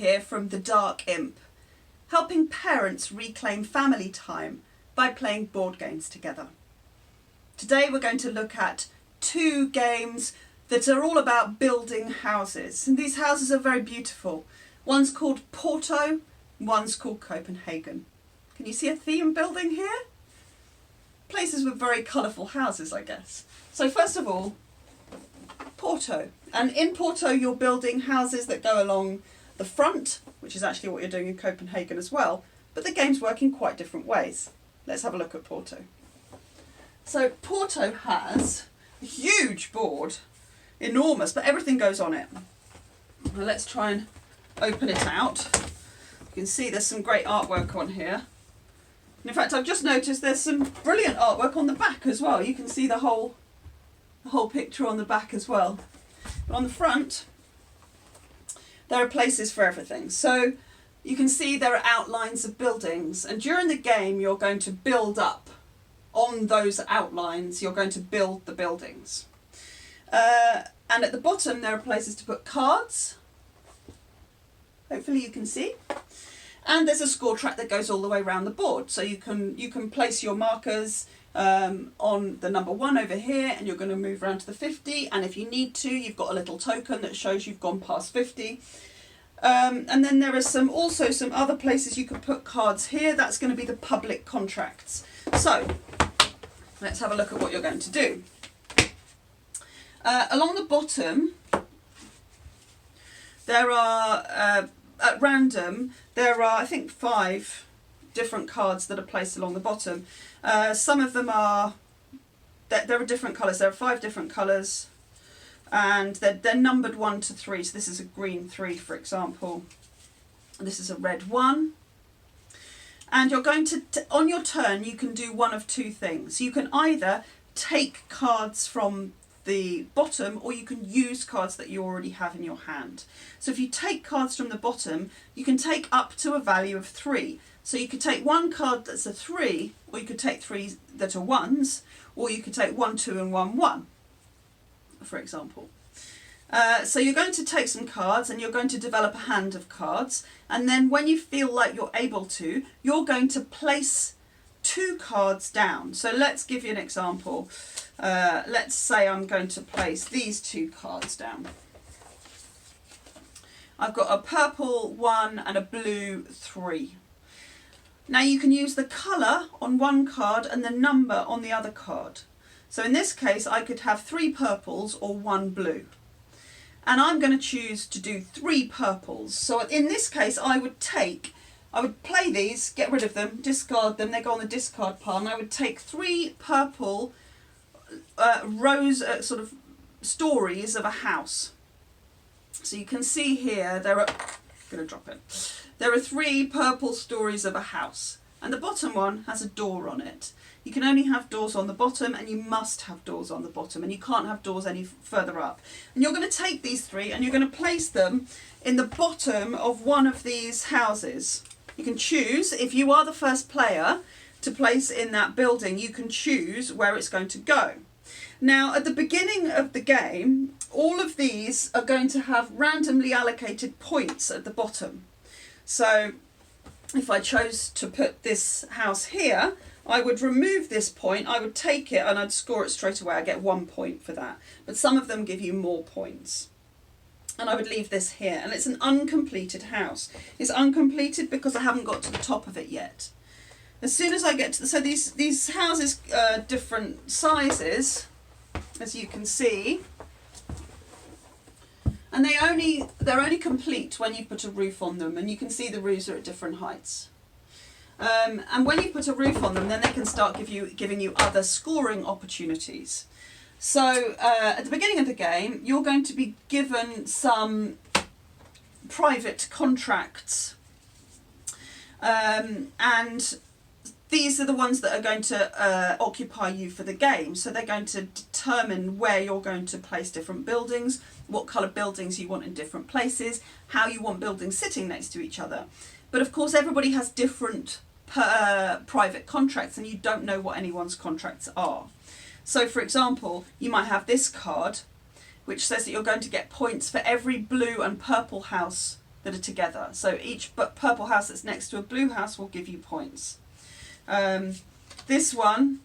here from the Dark Imp, helping parents reclaim family time by playing board games together. Today we're going to look at two games that are all about building houses, and these houses are very beautiful. One's called Porto, one's called Copenhagen. Can you see a theme building here? Places with very colourful houses, I guess. So first of all, Porto. And in Porto you're building houses that go along the front, which is actually what you're doing in Copenhagen as well, but the games work in quite different ways. Let's have a look at Porto. So Porto has a huge board, enormous, but everything goes on it. Now let's try and open it out. You can see there's some great artwork on here. And in fact, I've just noticed there's some brilliant artwork on the back as well. You can see the whole picture on the back as well. But on the front, there are places for everything. So you can see there are outlines of buildings, and during the game you're going to build up on those outlines. You're going to build the buildings. And at the bottom there are places to put cards. Hopefully you can see. And there's a score track that goes all the way around the board. So you can place your markers on the number 1 over here, and you're going to move around to the 50. And if you need to, you've got a little token that shows you've gone past 50. And then there are also some other places you can put cards here. That's going to be the public contracts. So let's have a look at what you're going to do. Along the bottom, there are, at random, there are, I think, 5 different cards that are placed along the bottom. Some of them are, there are different colours. There are 5 different colours, and they're numbered 1 to 3. So this is a green 3, for example. This is a red 1. And you're going to, on your turn, you can do one of 2 things. You can either take cards from the bottom, or you can use cards that you already have in your hand. So if you take cards from the bottom, you can take up to a value of 3. So you could take 1 card that's a 3, or you could take 3 that are 1s, or you could take 1, 2 and 1, 1, for example. So you're going to take some cards, and you're going to develop a hand of cards, and then when you feel like you're able to, you're going to place 2 cards down. So let's give you an example. Let's say I'm going to place these 2 cards down. I've got a purple 1 and a blue 3. Now you can use the colour on one card and the number on the other card. So in this case I could have 3 purples or 1 blue. And I'm going to choose to do 3 purples. So in this case I would play these, get rid of them, discard them, they go on the discard pile, and I would take 3 purple sort of stories of a house. So you can see here there are 3 purple stories of a house, and the bottom one has a door on it. You can only have doors on the bottom, and you must have doors on the bottom, and you can't have doors any further up. And you're going to take these 3 and you're going to place them in the bottom of one of these houses. You can choose, if you are the first player to place in that building, you can choose where it's going to go. Now at the beginning of the game, all of these are going to have randomly allocated points at the bottom. So if I chose to put this house here, I would remove this point, I would take it and I'd score it straight away. I get 1 point for that. But some of them give you more points. And I would leave this here, and it's an uncompleted house. It's uncompleted because I haven't got to the top of it yet. As soon as I get to so these houses are different sizes, as you can see, and they're only complete when you put a roof on them, and you can see the roofs are at different heights. And when you put a roof on them, then they can start giving you other scoring opportunities. So at the beginning of the game, you're going to be given some private contracts, and these are the ones that are going to occupy you for the game. So they're going to determine where you're going to place different buildings, what colour buildings you want in different places, how you want buildings sitting next to each other. But of course everybody has different private contracts, and you don't know what anyone's contracts are. So for example, you might have this card which says that you're going to get points for every blue and purple house that are together. So each purple house that's next to a blue house will give you points. This one,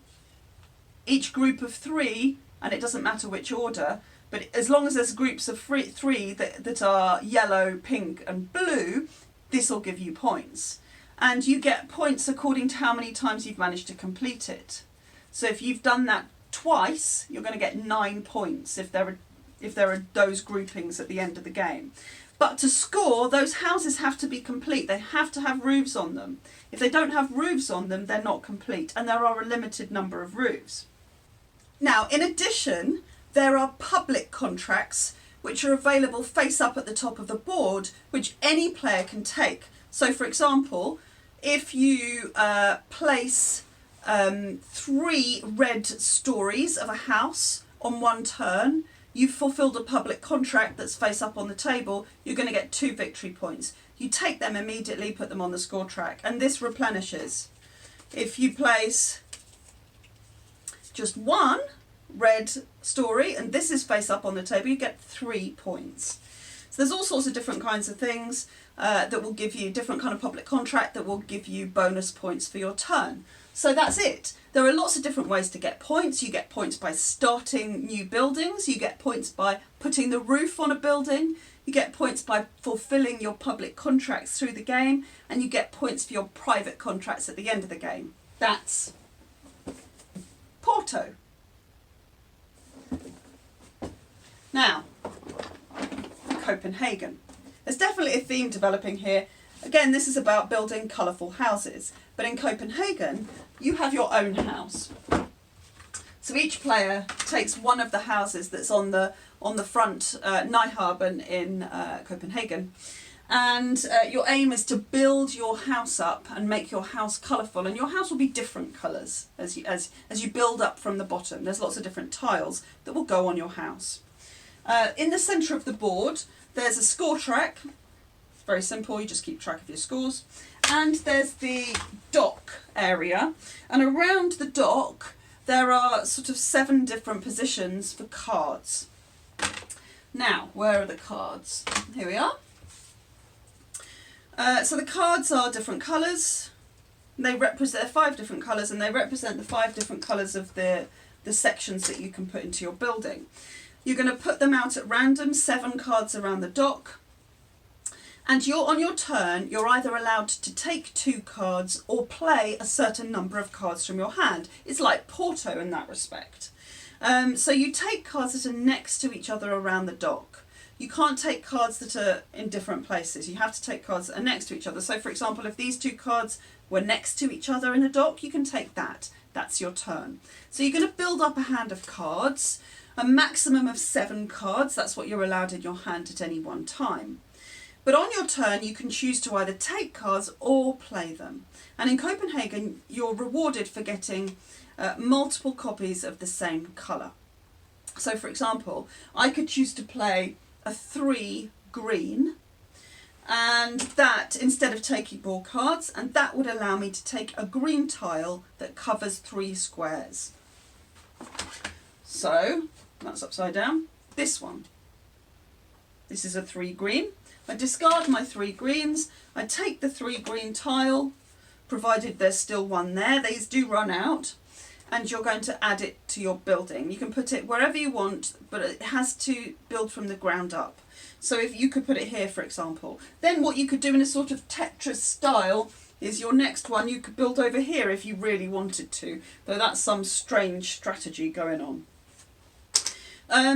each group of 3, and it doesn't matter which order, but as long as there's groups of 3 that are yellow, pink and blue, this will give you points. And you get points according to how many times you've managed to complete it. So if you've done that twice, you're going to get 9 points if there are those groupings at the end of the game. But to score, those houses have to be complete. They have to have roofs on them. If they don't have roofs on them, they're not complete, and there are a limited number of roofs. Now, in addition, there are public contracts which are available face up at the top of the board, which any player can take. So, for example, if you place 3 red stories of a house on one turn, you've fulfilled a public contract that's face up on the table, you're going to get 2 victory points. You take them immediately, put them on the score track, and this replenishes. If you place just 1 red story, and this is face up on the table, you get 3 points. So there's all sorts of different kinds of things that will give you different kind of public contract that will give you bonus points for your turn. So that's it. There are lots of different ways to get points. You get points by starting new buildings. You get points by putting the roof on a building. You get points by fulfilling your public contracts through the game. And you get points for your private contracts at the end of the game. That's Porto. Now, Copenhagen. There's definitely a theme developing here. Again, this is about building colourful houses. But in Copenhagen, you have your own house. So each player takes one of the houses that's on the front Nyhavn in Copenhagen. And your aim is to build your house up and make your house colourful. And your house will be different colours as you build up from the bottom. There's lots of different tiles that will go on your house. In the centre of the board, there's a score track. It's very simple, you just keep track of your scores. And there's the dock area. And around the dock, there are sort of 7 different positions for cards. Now, where are the cards? Here we are. So the cards are different colours. They represent 5 different colours, and they represent the 5 different colours of the sections that you can put into your building. You're going to put them out at random, 7 cards around the dock. And on your turn, you're either allowed to take 2 cards or play a certain number of cards from your hand. It's like Porto in that respect. So you take cards that are next to each other around the dock. You can't take cards that are in different places. You have to take cards that are next to each other. So for example, if these 2 cards were next to each other in the dock, you can take that. That's your turn. So you're going to build up a hand of cards, a maximum of 7 cards. That's what you're allowed in your hand at any one time. But on your turn, you can choose to either take cards or play them. And in Copenhagen, you're rewarded for getting multiple copies of the same colour. So for example, I could choose to play a 3 green, and that, instead of taking more cards, and that would allow me to take a green tile that covers 3 squares. So that's upside down. This one. This is a 3 green. I discard my 3 greens. I take the 3 green tile, provided there's still one there. These do run out, and you're going to add it to your building. You can put it wherever you want, but it has to build from the ground up. So if you could put it here, for example, then what you could do in a sort of Tetris style is your next one you could build over here if you really wanted to, though that's some strange strategy going on.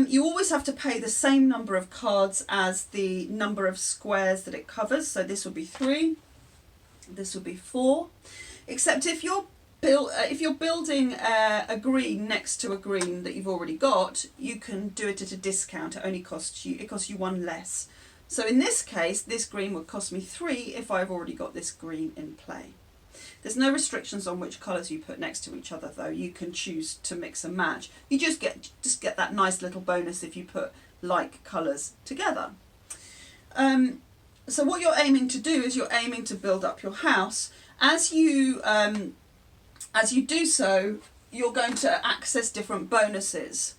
You always have to pay the same number of cards as the number of squares that it covers. So this would be 3, this would be 4, except if you're building a green next to a green that you've already got, you can do it at a discount. It costs you 1 less. So in this case, this green would cost me 3 if I've already got this green in play. There's no restrictions on which colours you put next to each other, though. You can choose to mix and match. You just get that nice little bonus if you put like colours together. So what you're aiming to do is you're aiming to build up your house. As you do so, you're going to access different bonuses.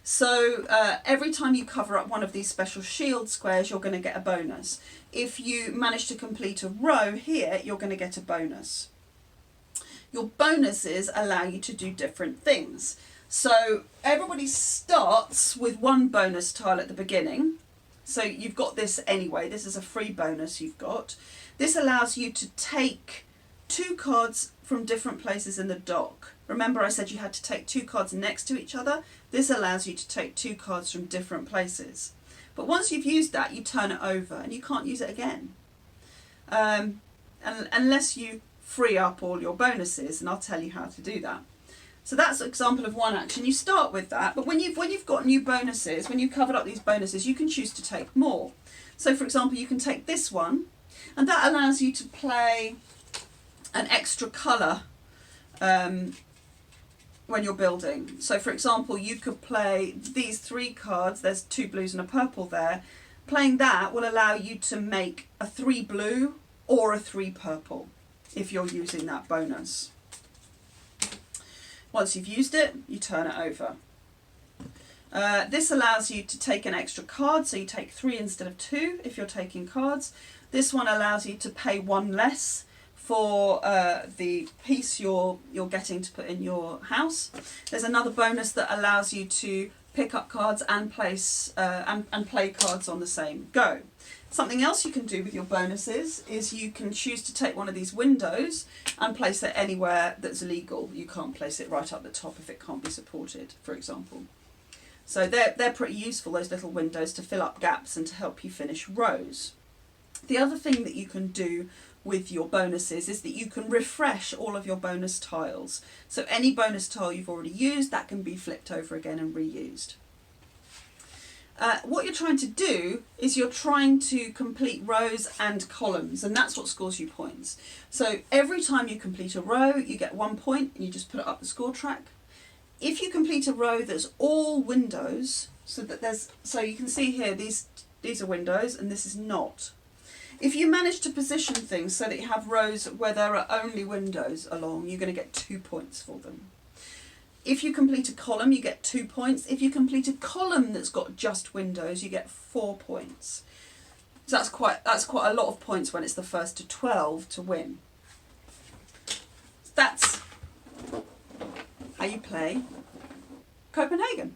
So every time you cover up one of these special shield squares, you're going to get a bonus. If you manage to complete a row here, you're going to get a bonus. Your bonuses allow you to do different things. So everybody starts with one bonus tile at the beginning. So you've got this anyway. This is a free bonus you've got. This allows you to take 2 cards from different places in the dock. Remember I said you had to take 2 cards next to each other? This allows you to take 2 cards from different places. But once you've used that, you turn it over and you can't use it again. Unless you free up all your bonuses, and I'll tell you how to do that. So that's an example of one action. You start with that, but when you've got new bonuses, when you've covered up these bonuses, you can choose to take more. So for example, you can take this one, and that allows you to play an extra colour when you're building. So for example, you could play these 3 cards, there's 2 blues and a purple there. Playing that will allow you to make a 3 blue or a 3 purple if you're using that bonus. Once you've used it, you turn it over. This allows you to take an extra card, so you take 3 instead of 2 if you're taking cards. This one allows you to pay 1 less for the piece you're getting to put in your house. There's another bonus that allows you to pick up cards and place and play cards on the same go. Something else you can do with your bonuses is you can choose to take one of these windows and place it anywhere that's legal. You can't place it right up the top if it can't be supported, for example. So they're pretty useful, those little windows, to fill up gaps and to help you finish rows. The other thing that you can do with your bonuses is that you can refresh all of your bonus tiles. So any bonus tile you've already used, that can be flipped over again and reused. What you're trying to do is you're trying to complete rows and columns, and that's what scores you points. So every time you complete a row, you get 1 point, and you just put it up the score track. If you complete a row that's all windows, so you can see here these are windows and this is not. If you manage to position things so that you have rows where there are only windows along, you're going to get 2 points for them. If you complete a column, you get 2 points. If you complete a column that's got just windows, you get 4 points. So that's quite a lot of points when it's the first to 12 to win. That's how you play Copenhagen.